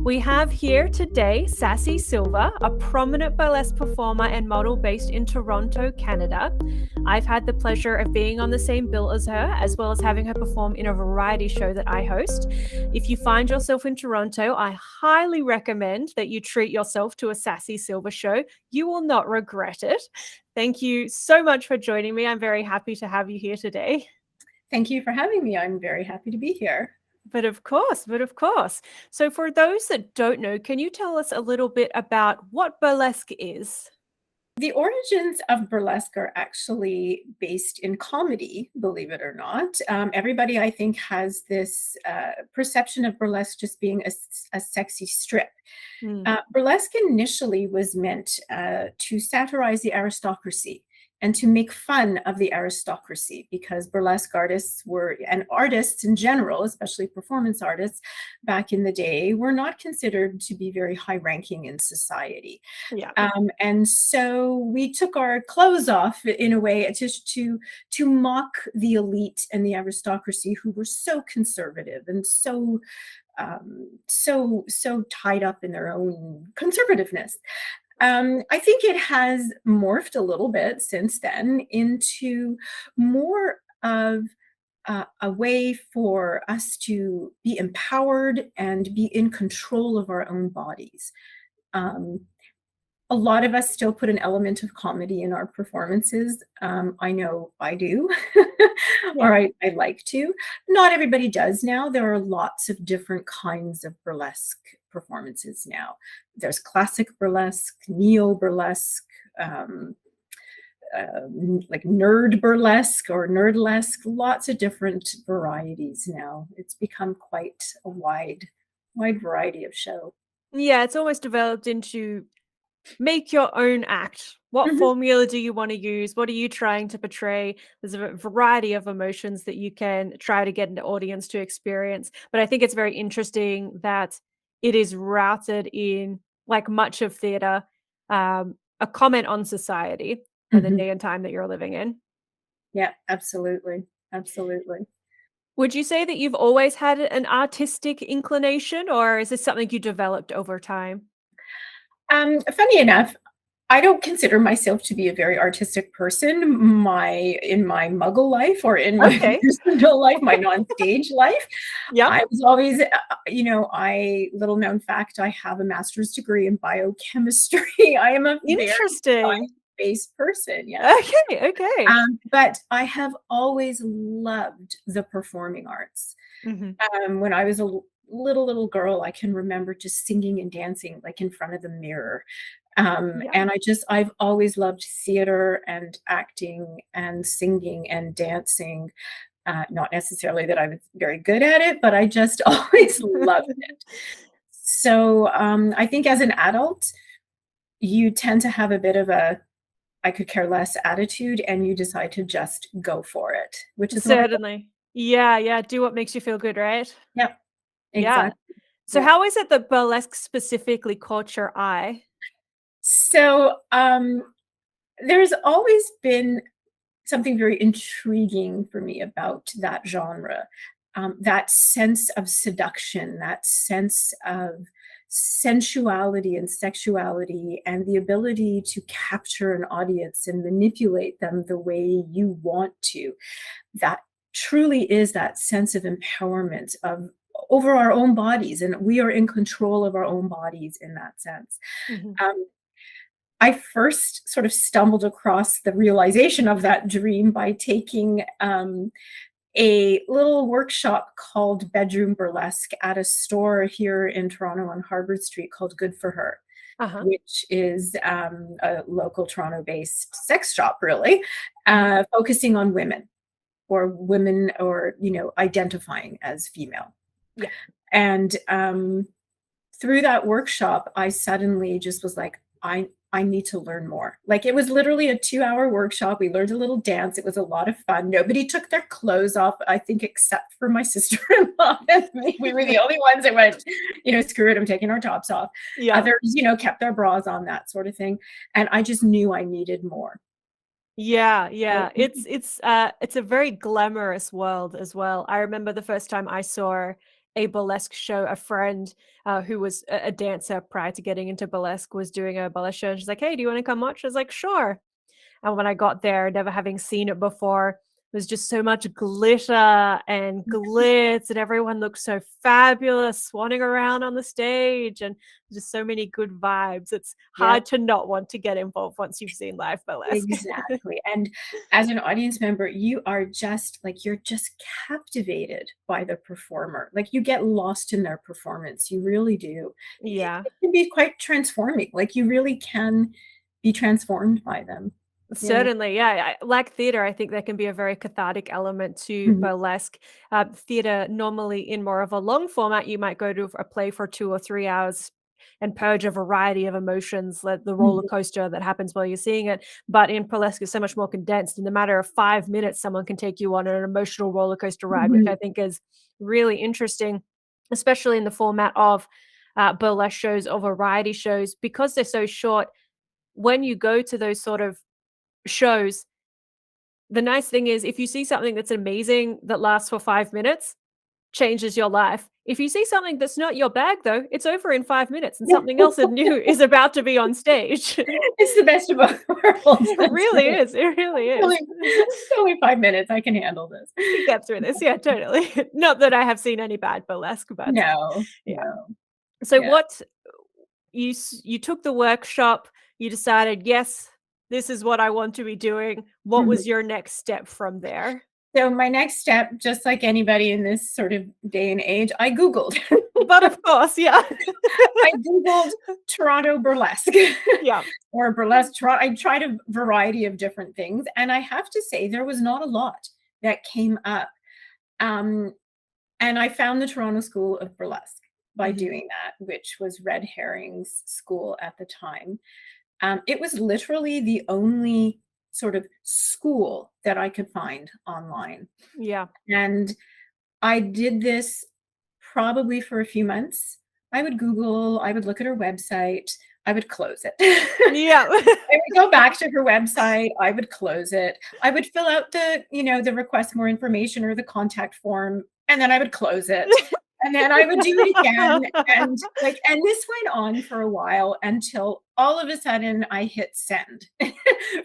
We have here today Sass E Sliver, a prominent burlesque performer and model based in Toronto, Canada. I've had the pleasure of being on the same bill as her, as well as having her perform in a variety show that I host. If you find yourself in Toronto, I highly recommend that you treat yourself to a Sass E Sliver show. You will not regret it. Thank you so much for joining me. I'm very happy to have you here today. Thank you for having me. I'm very happy to be here. But of course. So for those that don't know, can you tell us a little bit about what burlesque is? The origins of burlesque are actually based in comedy, believe it or not. Everybody, I think, has this perception of burlesque just being a sexy strip. Burlesque initially was meant to satirize the aristocracy and to make fun of the aristocracy, because burlesque artists were, and artists in general, especially performance artists back in the day, were not considered to be very high ranking in society. Yeah. And so we took our clothes off in a way to mock the elite and the aristocracy, who were so conservative and so tied up in their own conservativeness. I think it has morphed a little bit since then into more of a way for us to be empowered and be in control of our own bodies. A lot of us still put an element of comedy in our performances. I know I do, or I like to. Not everybody does now. There are lots of different kinds of burlesque performances now. There's classic burlesque, neo burlesque, like nerd burlesque or nerdlesque, lots of different varieties now. It's become quite a wide variety of show. Yeah, it's almost developed into make your own act. What formula do you want to use? What are you trying to portray? There's a variety of emotions that you can try to get an audience to experience. But I think it's very interesting that it is routed in, like much of theater, a comment on society and the day and time that you're living in. Yeah, absolutely. Absolutely. Would you say that you've always had an artistic inclination, or is this something you developed over time? Funny enough, I don't consider myself to be a very artistic person. In my muggle life, or in my Okay. personal life, my non-stage life, Yep. I was always, little known fact, I have a master's degree in biochemistry. I am a very Interesting. science-based person, yeah. Okay. But I have always loved the performing arts. Mhm. When I was a little girl, I can remember just singing and dancing like in front of the mirror. Yeah. And I've always loved theater and acting and singing and dancing. Not necessarily that I was very good at it, but I just always loved it. So I think as an adult, you tend to have a bit of a I could care less attitude, and you decide to just go for it, which is what I did. Certainly. Yeah, do what makes you feel good, right? Yep, Yeah. exactly. So Yeah. how is it that burlesque specifically caught your eye? So there's always been something very intriguing for me about that genre. That sense of seduction, that sense of sensuality and sexuality, and the ability to capture an audience and manipulate them the way you want to. That truly is that sense of empowerment of over our own bodies, and we are in control of our own bodies in that sense. Mhm. Um, I first sort of stumbled across the realization of that dream by taking a little workshop called Bedroom Burlesque at a store here in Toronto on Harvard Street called Good for Her, Uh-huh. which is a local Toronto-based sex shop, really, Mhm. focusing on women, or identifying as female. Yeah. And through that workshop, I suddenly just was like, I need to learn more. Like, it was literally a 2-hour workshop. We learned a little dance. It was a lot of fun. Nobody took their clothes off, I think, except for my sister-in-law and me. We were the only ones that went, screw it, I'm taking our tops off. Yeah. Others, kept their bras on, that sort of thing. And I just knew I needed more. Yeah. It's a very glamorous world as well. I remember the first time I saw a burlesque show. A friend who was a dancer prior to getting into burlesque was doing a burlesque show. And she's like, "Hey, do you want to come watch?" I was like, "Sure." And when I got there, never having seen it before, was just so much glitter and glitz, and everyone looked so fabulous swanning around on the stage, and just so many good vibes. It's Yeah. hard to not want to get involved once you've seen live burlesque. Exactly, and as an audience member, you are just like, you're just captivated by the performer, like, you get lost in their performance, you really do. Yeah. It can be quite transforming, like, you really can be transformed by them. Yeah. Certainly, yeah. Like theater, I think there can be a very cathartic element to Mhm. burlesque. Theater, normally in more of a long format, you might go to a play for 2 or 3 hours and purge a variety of emotions, like the roller Mhm. coaster that happens while you're seeing it. But in burlesque, it's so much more condensed. In a matter of 5 minutes, someone can take you on an emotional roller coaster ride, which Mhm. I think is really interesting, especially in the format of burlesque shows or variety shows, because they're so short. When you go to those sort of shows, the nice thing is if you see something that's amazing that lasts for 5 minutes, changes your life. If you see something that's not your bag though, it's over in 5 minutes and something else and new is about to be on stage. It's the best of both worlds, It that's really right. is, it really is. It's only 5 minutes, I can handle this. I can get through this, yeah, totally. Not that I have seen any bad burlesque, but No, yeah. no, So yeah. what you took the workshop, you decided, "Yes, this is what I want to be doing." What Mhm. was your next step from there? So my next step, just like anybody in this sort of day and age, I Googled. But of course, yeah. I Googled Toronto burlesque Yeah. or burlesque Toronto. I tried a variety of different things, and I have to say there was not a lot that came up. Um, and I found the Toronto School of Burlesque by Mhm. doing that, which was Red Herring's school at the time. It was literally the only sort of school that I could find online. Yeah. And I did this probably for a few months. I would Google, I would look at her website, I would close it. Yeah. I would go back to her website, I would close it. I would fill out the request more information or the contact form, and then I would close it. And then I would do it again, and this went on for a while until all of a sudden I hit send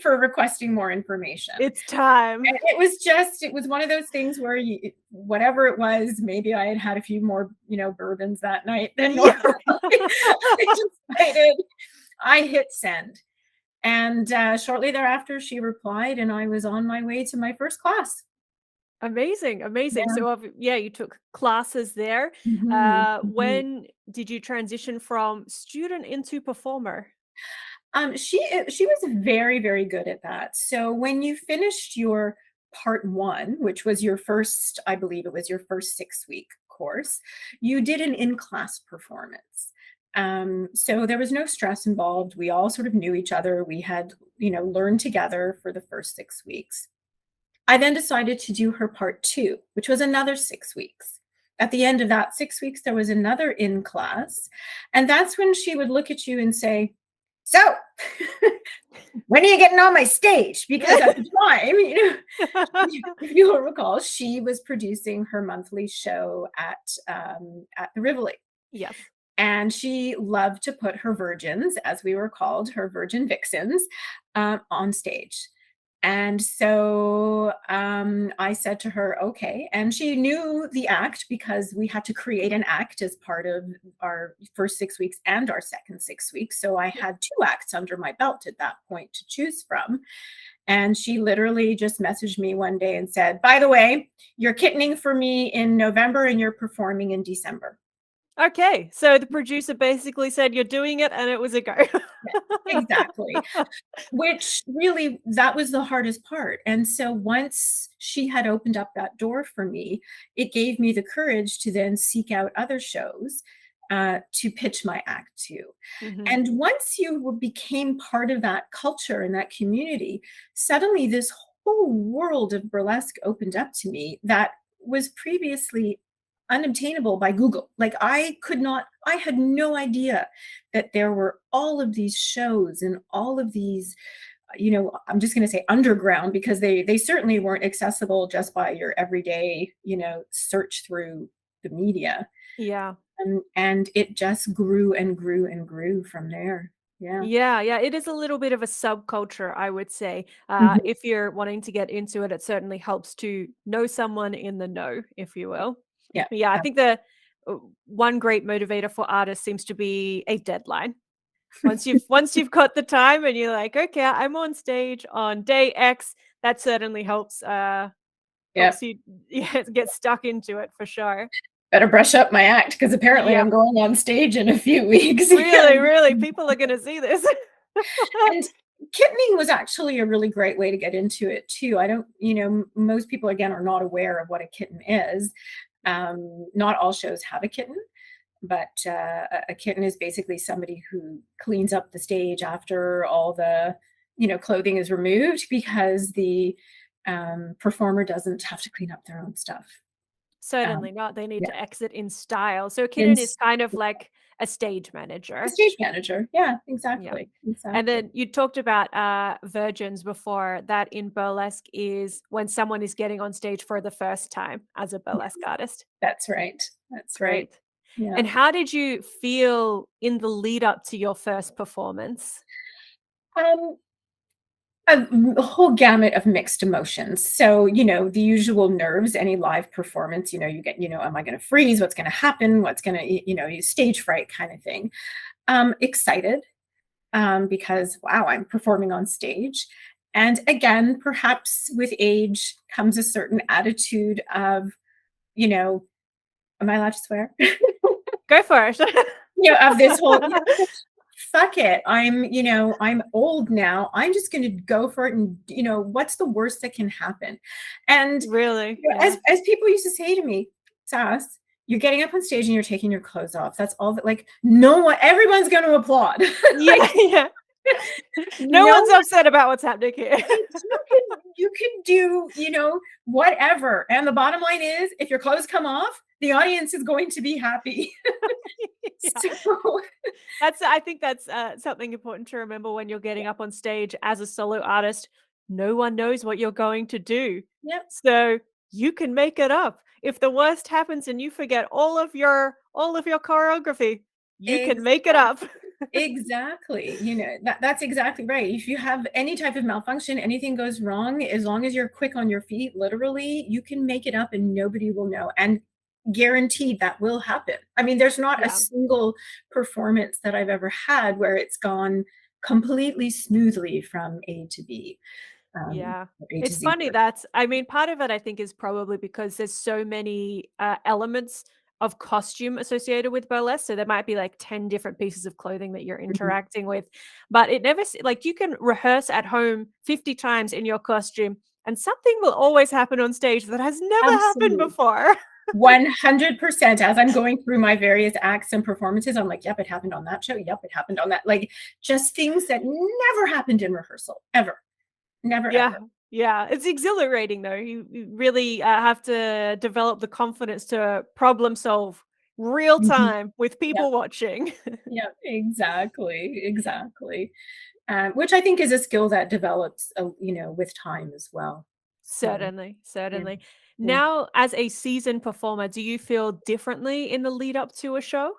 for requesting more information. It's time. And it was one of those things where whatever it was, maybe I had had a few more, bourbons that night than Yeah. normal. I hit send. And shortly thereafter, she replied, and I was on my way to my first class. Amazing, amazing. Yeah. So, yeah, you took classes there. Mhm, mhm. When did you transition from student into performer? She was very, very good at that. So when you finished your part one, which was your first, I believe it was your first 6-week course, you did an in-class performance. So there was no stress involved. We all sort of knew each other. We had, learned together for the first 6 weeks. I then decided to do her part two, which was another 6 weeks. At the end of that 6 weeks, there was another in class. And that's when she would look at you and say, "So, when are you getting on my stage?" Because at the time, if you'll recall, she was producing her monthly show at the Rivoli. Yes. And she loved to put her virgins, as we were called, her virgin vixens, on stage. And so I said to her, "Okay." And she knew the act because we had to create an act as part of our first 6 weeks and our second 6 weeks. So I had two acts under my belt at that point to choose from. And she literally just messaged me one day and said, "By the way, you're kittening for me in November and you're performing in December." Okay, so the producer basically said, "You're doing it," and it was a go. Yeah, exactly. Which really, that was the hardest part. And so once she had opened up that door for me, it gave me the courage to then seek out other shows to pitch my act to. Mhm. And once you became part of that culture and that community, suddenly this whole world of burlesque opened up to me that was previously unobtainable by Google. Like I had no idea that there were all of these shows and all of these, I'm just going to say underground because they certainly weren't accessible just by your everyday, search through the media. Yeah. And it just grew and grew and grew from there. Yeah. Yeah, yeah, it is a little bit of a subculture, I would say. Mhm. If you're wanting to get into it, it certainly helps to know someone in the know, if you will. Yeah. Yeah, I think the uh, one great motivator for artists seems to be a deadline. Once you've got the time and you're like, okay, I'm on stage on day X, that certainly Yeah. helps you yeah, get stuck into it for sure. Better brush up my act because apparently Yeah, I'm going on stage in a few weeks. really, really, people are gonna see this. And kittening was actually a really great way to get into it too. I don't, most people again are not aware of what a kitten is. Not all shows have a kitten, but a kitten is basically somebody who cleans up the stage after all the, clothing is removed because the performer doesn't have to clean up their own stuff. Um, Certainly not, they need yeah, to exit in style. So a and kitten is kind of like a stage a manager. stage manager. Yeah, Yeah. exactly, And exactly. then you talked about, virgins before, that in burlesque is when someone is getting on stage for the first time as a Yeah, burlesque artist. that's right. That's right. Great. Yeah. And how did you feel in the lead up to your first performance? Um, a whole gamut of mixed emotions. So, the usual nerves, any live performance, you get, am I going to freeze? What's going to happen? What's going to, stage fright kind of thing. Excited because, wow, I'm performing on stage. And again, perhaps with age comes a certain attitude of, you know, am I allowed to swear? Go for it. Of this whole, fuck it. I'm old now. I'm just going to go for it. And, what's the worst that can happen? And Really? as, Yeah. as people used to say to me, Sass, you're getting up on stage and you're taking your clothes off. That's all that, like, no one, everyone's going to applaud. Yeah, yeah. No No one's upset about what's happening here. you can do, whatever. And the bottom line is if your clothes come off, the audience is going to be happy. Yeah. So I think that's, something important to remember when you're getting up on stage as a solo artist. No one knows what you're going to do. yep, So, you can make it up. If the worst happens and you forget all of your choreography, you can make it exactly. up. Exactly. That's exactly right. If you have any type of malfunction, anything goes wrong, as long as you're quick on your feet, literally, you can make it up and nobody will know. And guaranteed that will happen. I mean, there's not a Yeah. single performance that I've ever had where it's gone completely smoothly from A to B, Yeah. or A to It's Z. funny that I mean, part of it I think is probably because there's so many, elements of costume associated with burlesque, so there might be, like, 10 different pieces of clothing that you're Mhm. interacting with, but it never like, you can rehearse at home 50 times in your costume, and something will always happen on stage that has never happened Absolutely. before. 100%. As I'm going through my various acts and performances, I'm like, yep, it happened on that show. Yep, it happened on that. Like just things that never happened in rehearsal, ever. Never, Yeah, ever. yeah, it's exhilarating though. You really, have to develop the confidence to problem solve real Mhm. time with Yep. people watching. Yep. Exactly. Exactly. Which I think is a skill that develops, with time as well. So, Certainly, yeah. certainly. Yeah. Now, as a seasoned performer, do you feel differently in the lead up to a show?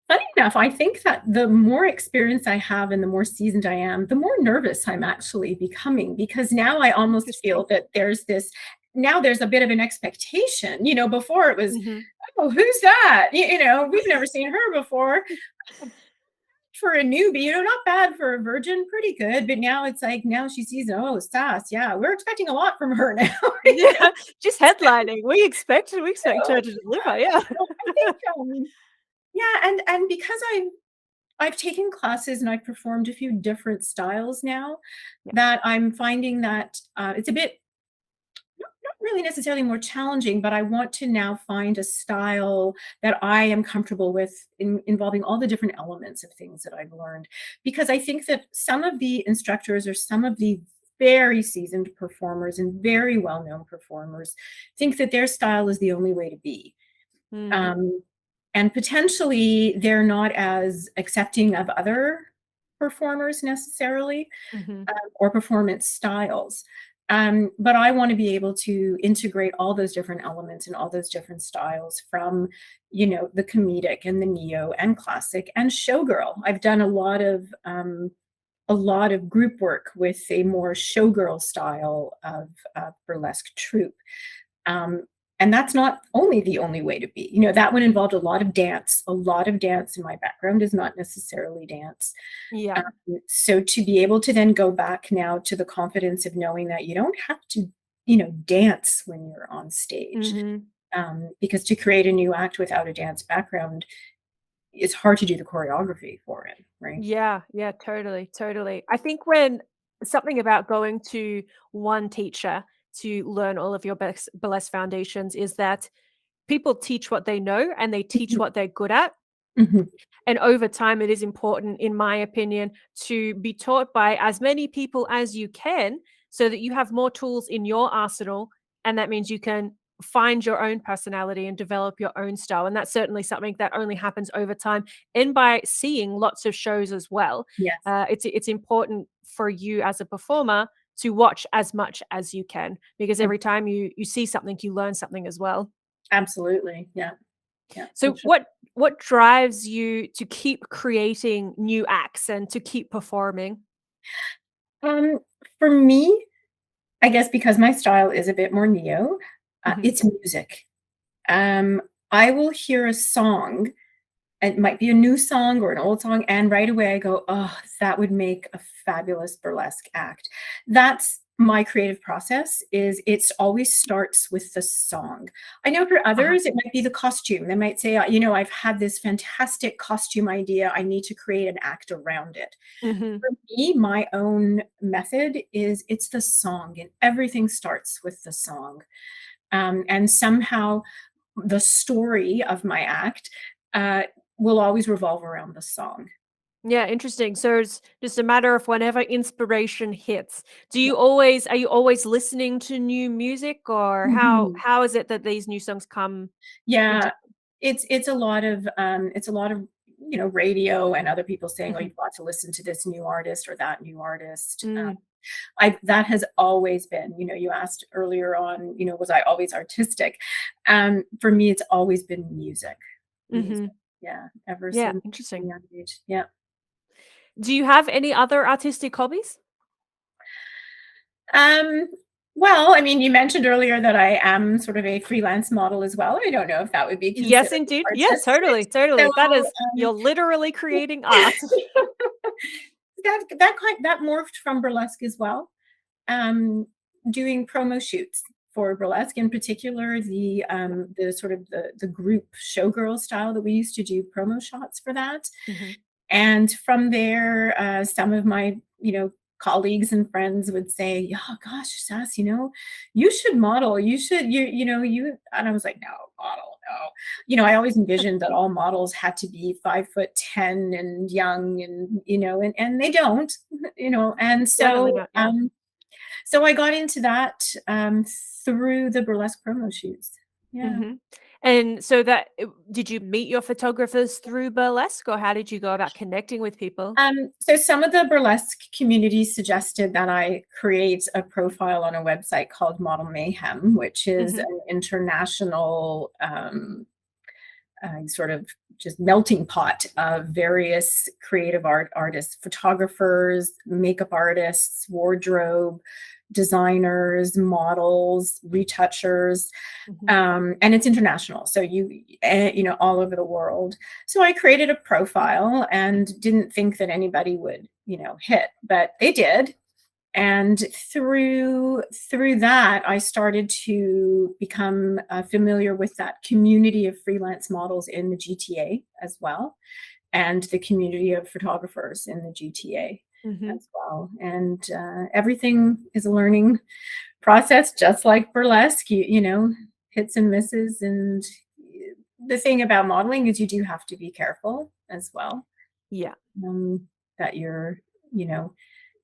Funny enough, I think that the more experience I have and the more seasoned I am, the more nervous I'm actually becoming because now I almost Interesting. feel that now there's a bit of an expectation. Before it was, Mhm. oh, who's that? We've never seen her before. For a newbie, not bad for a virgin, pretty good. But now it's like, now she sees, oh, Sass. Yeah, we're expecting a lot from her now. Yeah, just headlining. We expect her to deliver, yeah. I think, yeah, and because I've taken classes and I've performed a few different styles now Yeah. that I'm finding that it's a bit not really necessarily more challenging, but I want to now find a style that I am comfortable with involving all the different elements of things that I've learned. Because I think that some of the instructors or some of the very seasoned performers and very well known performers think that their style is the only way to be. Mhm, Um, and potentially they're not as accepting of other performers necessarily mhm. or performance styles. But I want to be able to integrate all those different elements and all those different styles from, the comedic and the neo and classic and showgirl. I've done a lot of group work with a more showgirl style of burlesque troupe. Um, and that's not only the only way to be. That one involved a lot of dance. A lot of dance, and my background is not necessarily dance. Yeah. So to be able to then go back now to the confidence of knowing that you don't have to, dance when you're on stage. Hmm. Because to create a new act without a dance background, it's hard to do the choreography for it, right? Yeah, yeah, totally, totally. I think when something about going to one teacher to learn all of your best burlesque foundations is that people teach what they know and they teach Mhm, what they're good at. mhm. And over time, it is important, in my opinion, to be taught by as many people as you can so that you have more tools in your arsenal. And that means you can find your own personality and develop your own style. And that's certainly something that only happens over time and by seeing lots of shows as well. Yes, It's important for you as a performer to watch as much as you can because ab every time you see something, you learn something as well. absolutely. Yeah, yeah, for So sure. what drives you to keep creating new acts and to keep performing? Um, for me, I guess because my style is a bit more neo, Mhm. it's music. Um, I will hear a song. It might be a new song or an old song, and right away I go, "Oh, that would make a fabulous burlesque act." That's my creative process, is it's always starts with the song. I know for Uh-huh. others, it might be the costume. They might say, "I've had this fantastic costume idea. I need to create an act around it." Mhm. For me, my own method is it's the song, and everything starts with the song. And somehow the story of my act uh, will always revolve around the song. Yeah, interesting. So it's just a matter of whenever inspiration hits. Yeah. Are you always listening to new music or Mhm. how is it that these new songs come into Yeah, it's a lot of radio and other people saying, "Oh, Mhm. you've got to listen to this new artist or that new artist." Mm. I That has always been, you asked earlier on, was I always artistic? For me, it's always been music, music. Mhm. Yeah, ever Yeah, since a interesting. young age. Yeah. Do you have any other artistic hobbies? Um, well, I mean, you mentioned earlier that I am sort of a freelance model as well. I don't know if that would be Yes, considered indeed. Yes, artistic. totally, totally. So, That is um, you're literally creating art. that morphed from burlesque as well. Um, Doing promo shoots for burlesque, in particular, the sort of the group showgirl style that we used to do promo shots for that. Mhm. And from there, some of my, colleagues and friends would say, "Yeah, gosh, Sass, you should model. You should, you." And I was like, "No, model, no." I always envisioned that all models had to be 5'10" and young, and and they don't, And Definitely so, not, yeah. so I got into that through the burlesque promo shoots. Yeah. Mhm. And so did you meet your photographers through Burlesque, or how did you go about connecting with people? So some of the burlesque communities suggested that I create a profile on a website called Model Mayhem, which is Mhm. an international sort of just melting pot of various creative artists, photographers, makeup artists, wardrobe designers, models, retouchers, Mhm. and it's international. So all over the world. So I created a profile and didn't think that anybody would, hit, but they did. And through that, I started to become familiar with that community of freelance models in the GTA as well, and the community of photographers in the GTA Mhm. as well. And everything is a learning process, just like burlesque. Hits and misses. And the thing about modeling is you do have to be careful as well, Yeah. that you know,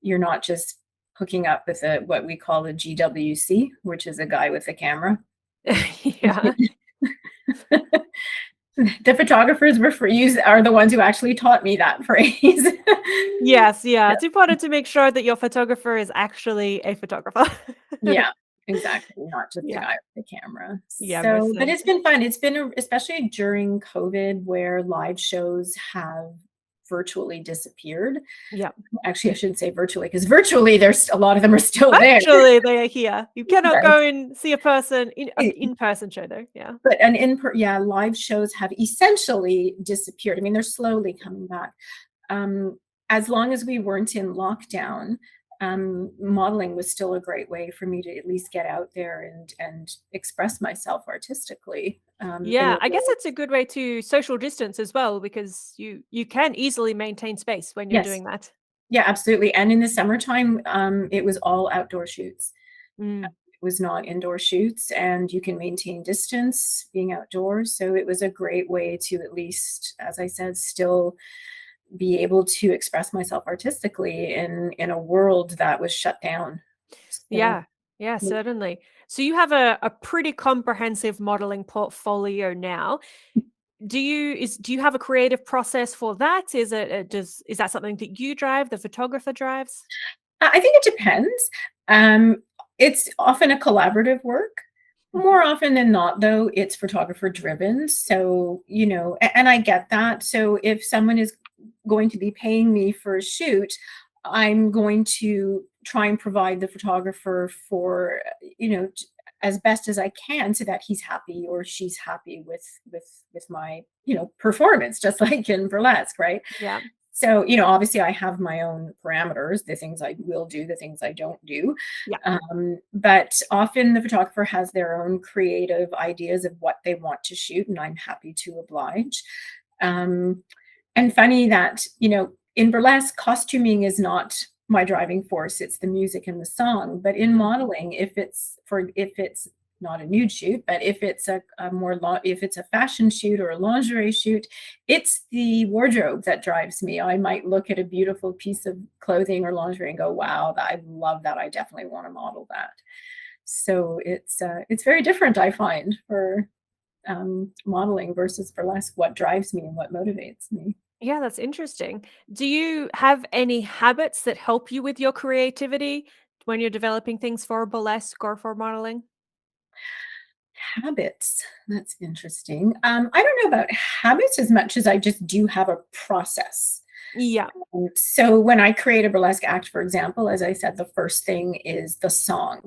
you're not just hooking up with a what we call a GWC, which is a guy with a camera. Yeah. The photographers are the ones who actually taught me that phrase. Yes, yeah. It's important to make sure that your photographer is actually a photographer. Yeah, exactly, not just a Yeah. guy with a camera. Yeah, most But it's certainly. been fun. It's been especially during COVID where live shows have virtually disappeared. Yeah. Actually, I shouldn't say virtually because virtually there's a lot of them are still there. Actually, they are here. You cannot But go and see a person in an it in-person show though. Yeah. but an in per yeah, live shows have essentially disappeared. I mean, they're slowly coming back. Um, as long as we weren't in lockdown, modeling was still a great way for me to at least get out there and express myself artistically, in Yeah, the I guess world. it's a good way to social distance as well because you can easily maintain space when you're Yes. doing that. Yeah, absolutely, and in the summertime, it was all outdoor shoots. Mm. It was not indoor shoots, and you can maintain distance being outdoors, so it was a great way to at least, as I said, still be able to express myself artistically in a world that was shut down. So, Yeah. Yeah, certainly. So you have a pretty comprehensive modeling portfolio now. Do you have a creative process for that? Is that something that you drive, the photographer drives? I think it depends. Um, it's often a collaborative work. Mhm. More often than not, though, it's photographer driven. So, and I get that. So, if someone is going to be paying me for a shoot, I'm going to try and provide the photographer for, as best as I can so that he's happy or she's happy with my, performance, just like in burlesque, right? Yeah. So, obviously I have my own parameters, the things I will do, the things I don't do. Yeah. But often the photographer has their own creative ideas of what they want to shoot, and I'm happy to oblige. Um, and funny that, in burlesque, costuming is not my driving force, it's the music and the song. But in Mm. modeling, if it's not a nude shoot, but if it's if it's a fashion shoot or a lingerie shoot, it's the wardrobe that drives me. I might look at a beautiful piece of clothing or lingerie and go, "Wow, I love that. I definitely want to model that." So it's very different, I find, for modeling versus burlesque. What drives me and what motivates me. Yeah, that's interesting. Do you have any habits that help you with your creativity when you're developing things for burlesque or for modeling? Habits. That's interesting. I don't know about habits as much as I just do have a process. Yeah. So when I create a burlesque act, for example, as I said, the first thing is the song.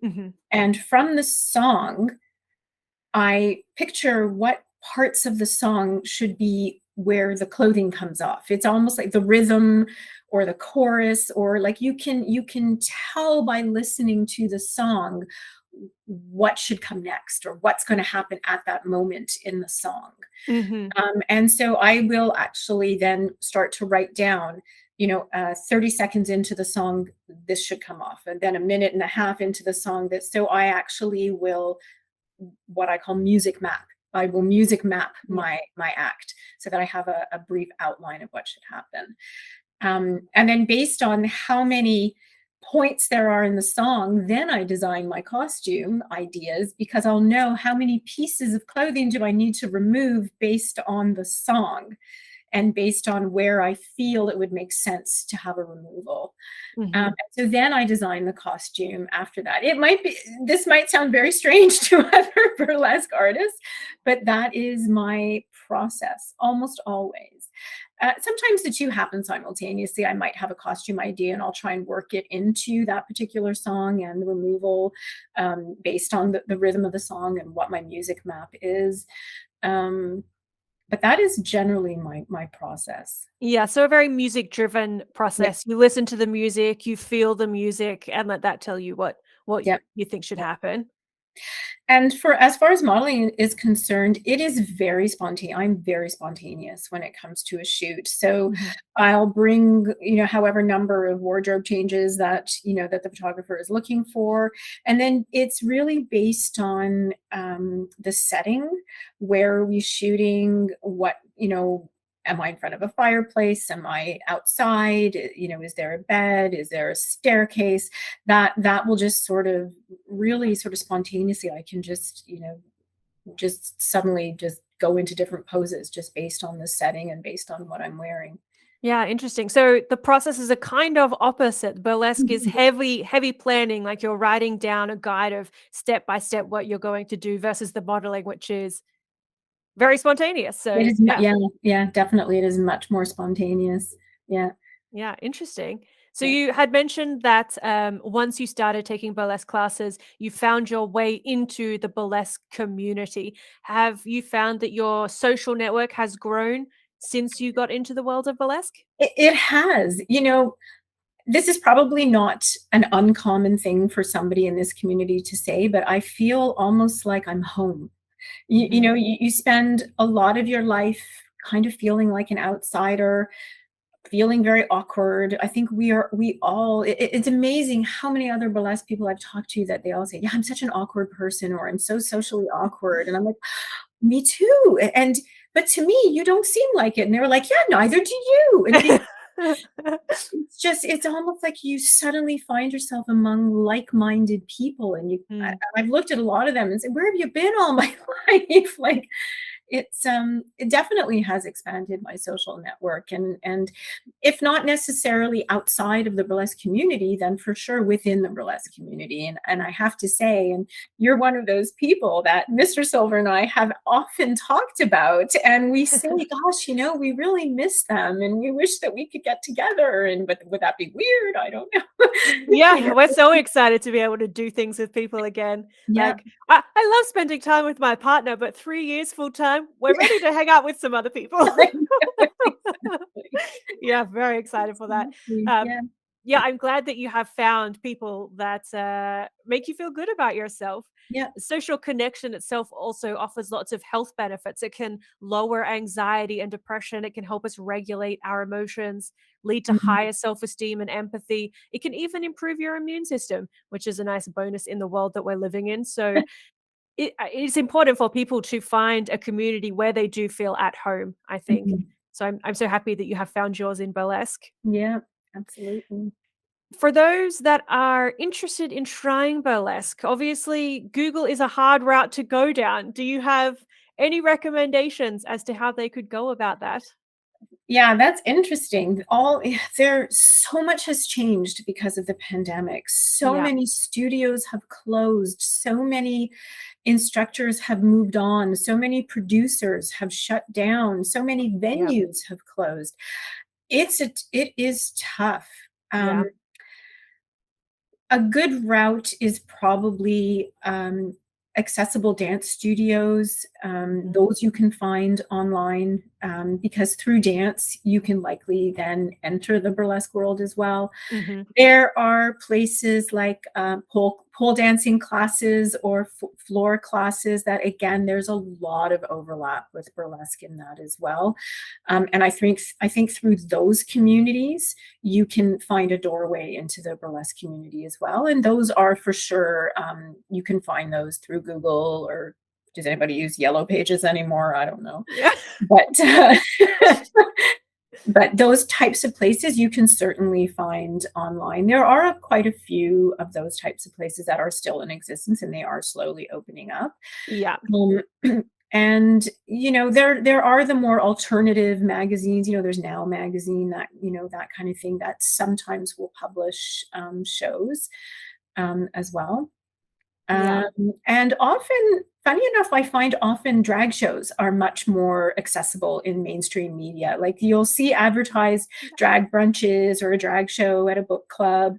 Hmm. And from the song, I picture what parts of the song should be where the clothing comes off. It's almost like the rhythm or the chorus, or like you can tell by listening to the song what should come next or what's going to happen at that moment in the song. Hmm. And so I will actually then start to write down, 30 seconds into the song, this should come off. And then a minute and a half into the song, that so I actually will what I call music map. I will music map Yeah. my act so that I have a brief outline of what should happen. And then based on how many points there are in the song, then I design my costume ideas because I'll know how many pieces of clothing do I need to remove based on the song and based on where I feel it would make sense to have a removal. Hmm. So then I design the costume after that. This might sound very strange to other burlesque artists, but that is my process almost always. Sometimes the two happen simultaneously. I might have a costume idea and I'll try and work it into that particular song and the removal based on the rhythm of the song and what my music map is. Um, but that is generally my process. Yeah, so a very music driven Yeah, process. You listen to the music, you feel the music, and let that tell you what yeah. you think should happen. And for as far as modeling is concerned, it is very spontaneous. I'm very spontaneous when it comes to a shoot. So Mhm. I'll bring, however number of wardrobe changes that the photographer is looking for. And then it's really based on the setting, where are we shooting, am I in front of a fireplace? Am I outside? Is there a bed? Is there a staircase? That will just sort of really sort of spontaneously I can just suddenly just go into different poses just based on the setting and based on what I'm wearing. Yeah, interesting. So the processes are kind of opposite. Burlesque is Mhm. heavy, heavy planning, like you're writing down a guide of step by step what you're going to do versus the modeling, which is very spontaneous. It So is, yeah, yeah, yeah, definitely. It is much more spontaneous. Yeah, yeah, interesting. So yeah. you had mentioned that once you started taking burlesque classes, you found your way into the burlesque community. Have you found that your social network has grown since you got into the world of burlesque? It has. This is probably not an uncommon thing for somebody in this community to say, but I feel almost like I'm home. Hmm. You spend a lot of your life kind of feeling like an outsider, feeling very awkward. I think we all, it's amazing how many other burlesque people I've talked to that they all say, yeah, I'm such an awkward person, or I'm so socially awkward. And I'm like, me too. But to me, you don't seem like it. And they were like, yeah, neither do you. And it's almost like you suddenly find yourself among like-minded people, and Mm. I've looked at a lot of them and said, where have you been all my life? Like, it definitely has expanded my social network, and if not necessarily outside of the burlesque community, then for sure within the burlesque community. And I have to say, and you're one of those people that Mr. Silver and I have often talked about, and we say, gosh, we really miss them, and we wish that we could get together. And but would that be weird? I don't know. You Yeah, know? we're so excited to be able to do things with people again. Yeah. Like, I love spending time with my partner, but 3 years full time, we're ready to hang out with some other people. I know, exactly. Yeah, very excited for that. Exactly. Um, Yeah. yeah, I'm glad that you have found people that make you feel good about yourself. Yeah. Social connection itself also offers lots of health benefits. It can lower anxiety and depression. It can help us regulate our emotions, lead to Mhm. higher self esteem and empathy. It can even improve your immune system, which is a nice bonus in the world that we're living in. So it's important for people to find a community where they do feel at home, I think. Mhm. So I'm so happy that you have found yours in burlesque. Yeah, absolutely. For those that are interested in trying burlesque, obviously Google is a hard route to go down. Do you have any recommendations as to how they could go about that? Yeah, that's interesting. There so much has changed because of the pandemic. So Yeah, many studios have closed, so many instructors have moved on, so many producers have shut down, so many yeah, venues have closed. It is tough. Um, yeah. a good route is probably accessible dance studios. Mhm, Those you can find online, because through dance, you can likely then enter the burlesque world as well. mhm. There are places like pole dancing classes or floor classes that, again, there's a lot of overlap with burlesque in that as well. And I think through those communities, you can find a doorway into the burlesque community as well. And those are for sure, you can find those through Google, or does anybody use Yellow Pages anymore? I don't know. Yeah. But but those types of places you can certainly find online. There are quite a few of those types of places that are still in existence, and they are slowly opening up. Yeah, And there are the more alternative magazines. There's Now Magazine, that that kind of thing, that sometimes will publish shows as well. yeah. And often, funny enough, I find often drag shows are much more accessible in mainstream media. Like, you'll see advertised drag brunches or a drag show at a book club.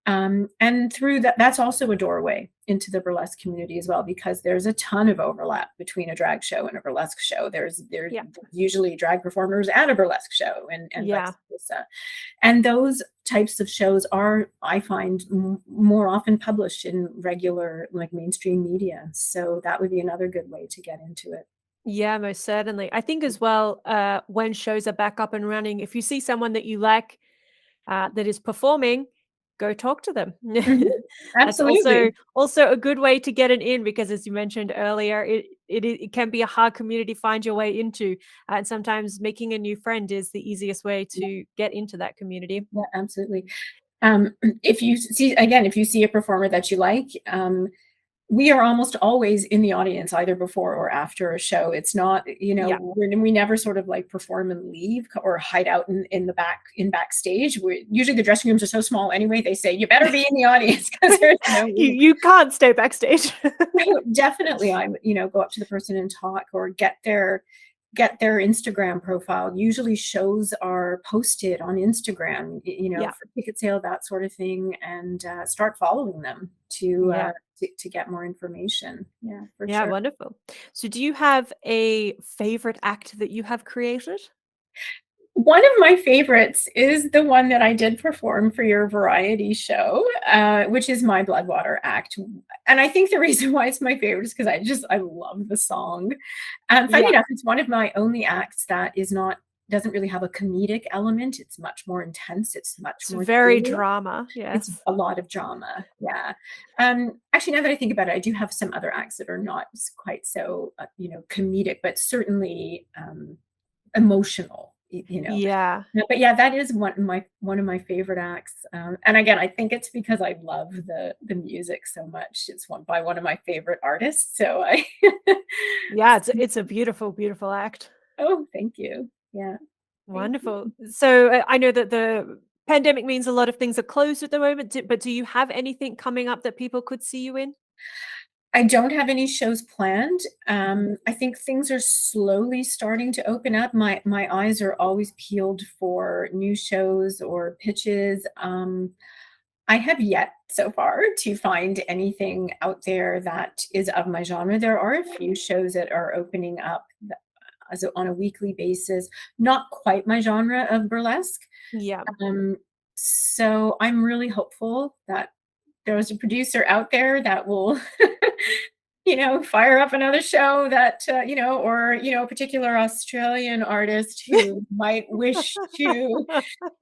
And through that, that's also a doorway into the burlesque community as well, because there's a ton of overlap between a drag show and a burlesque show. There's Yeah, usually drag performers at a burlesque show, and yeah. vice versa. And those types of shows are, I find, more often published in regular, like, mainstream media. So that would be another good way to get into it. Yeah, most certainly. I think as well, when shows are back up and running, if you see someone that you like that is performing, go talk to them. Mhm. That's also Absolutely. also a good way to get an in because, as you mentioned earlier, it can be a hard community to find your way into, and sometimes making a new friend is the easiest way Yeah, to get into that community. yeah, absolutely. If you see a performer that you like, we are almost always in the audience either before or after a show. It's not, Yeah. we never sort of like perform and leave or hide out in the backstage. Usually the dressing rooms are so small anyway. They say you better be in the audience because there's no you leave. you can't stay backstage. Definitely, I would, go up to the person and talk or get their Instagram profile. Usually shows are posted on Instagram, Yeah. for ticket sale, that sort of thing, and start following them Yeah. to get more information. Yeah, for Yeah, sure. wonderful. So do you have a favorite act that you have created? One of my favorites is the one that I did perform for your variety show, which is my Bloodwater act. And I think the reason why it's my favorite is because I love the song. Funny Yeah. enough, it's one of my only acts that doesn't really have a comedic element. It's much more intense. It's much It's more very serious. drama. It's Yes. a lot of drama. Yeah. Actually, now that I think about it, I do have some other acts that are not quite so, comedic, but certainly emotional. Yeah. Yeah, but yeah, that is one of my favorite acts, and again, I think it's because I love the music so much. It's one of my favorite artists, so I Yeah, it's a beautiful, beautiful act. Oh, thank you. Yeah, thank Wonderful. you. So I know that the pandemic means a lot of things are closed at the moment, but do you have anything coming up that people could see you in? I don't have any shows planned. Mhm. I think things are slowly starting to open up. My eyes are always peeled for new shows or pitches. I have yet so far to find anything out there that is of my genre. There are a few shows that are opening up as on a weekly basis, not quite my genre of burlesque. Yeah. Um, so I'm really hopeful that there's a producer out there that will, fire up another show that, or, a particular Australian artist who might wish to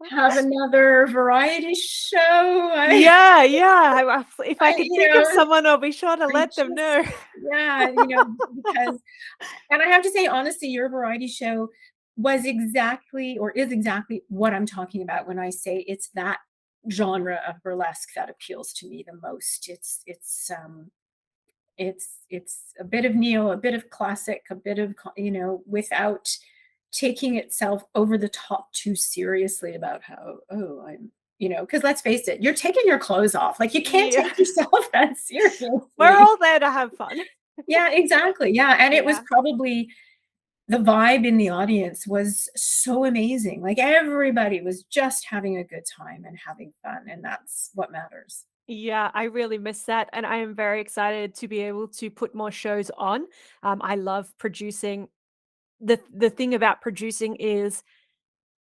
have another variety show. Yeah, yeah. If I I could you think of know, someone, I'll be sure to I let them just know. yeah, because and I have to say, honestly, your variety show was exactly or is exactly what I'm talking about when I say it's that genre of burlesque that appeals to me the most. It's a bit of neo, a bit of classic, a bit of without taking itself over the top too seriously about how, oh, because let's face it, you're taking your clothes off. Like you can't Yeah. take yourself that We're seriously. all there to have fun. Yeah, exactly. Yeah. And it was Yeah. probably the vibe in the audience was so amazing. Like everybody was just having a good time and having fun. And that's what matters. Yeah, I really miss that, and I am very excited to be able to put more shows on. I love producing. The thing about producing is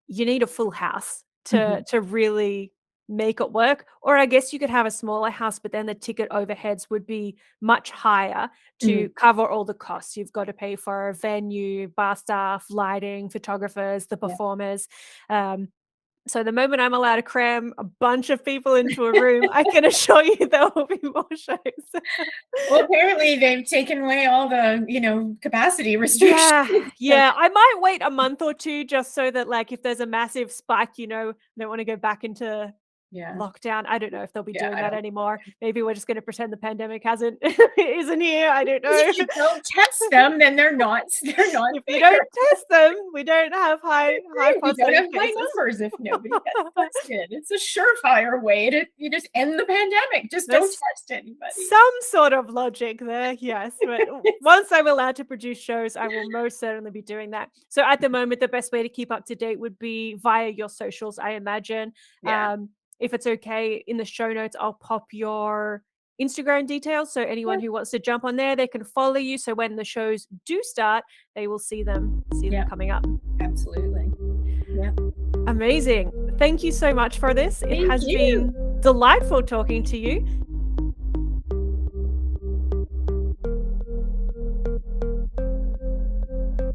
you need a full house Mhm. to really make it work. Or I guess you could have a smaller house, but then the ticket overheads would be much higher to Mhm. cover all the costs. You've got to pay for a venue, bar staff, lighting, photographers, the Yeah. performers. Um, so the moment I'm allowed to cram a bunch of people into a room, I can assure you there will be more shows. Well, apparently they've taken away all the, capacity restrictions. Yeah, So yeah. I might wait a month or 2 just so that, like, if there's a massive spike, I don't wanna go back into yeah. lockdown. I don't know if they'll be Yeah, doing I that don't anymore. Maybe we're just gonna pretend the pandemic hasn't isn't here. I don't because know. if you don't test them, then they're not If you don't there. test them, we don't have It's high true. We don't positive have high cases. numbers if nobody gets tested. It's a surefire way to you just end the pandemic. Just don't There's test anybody. some sort of logic there, yes, but once I'm allowed to produce shows, I will most certainly be doing that. So at the moment, the best way to keep up to date would be via your socials, I imagine. Yeah. Um, if it's okay, in the show notes, I'll pop your Instagram details, so anyone Yeah. who wants to jump on there, they can follow you, so when the shows do start, they will see them Yeah. coming up. Absolutely. Yeah. Amazing. Thank you so much for this. It Thank has you. been delightful talking to you.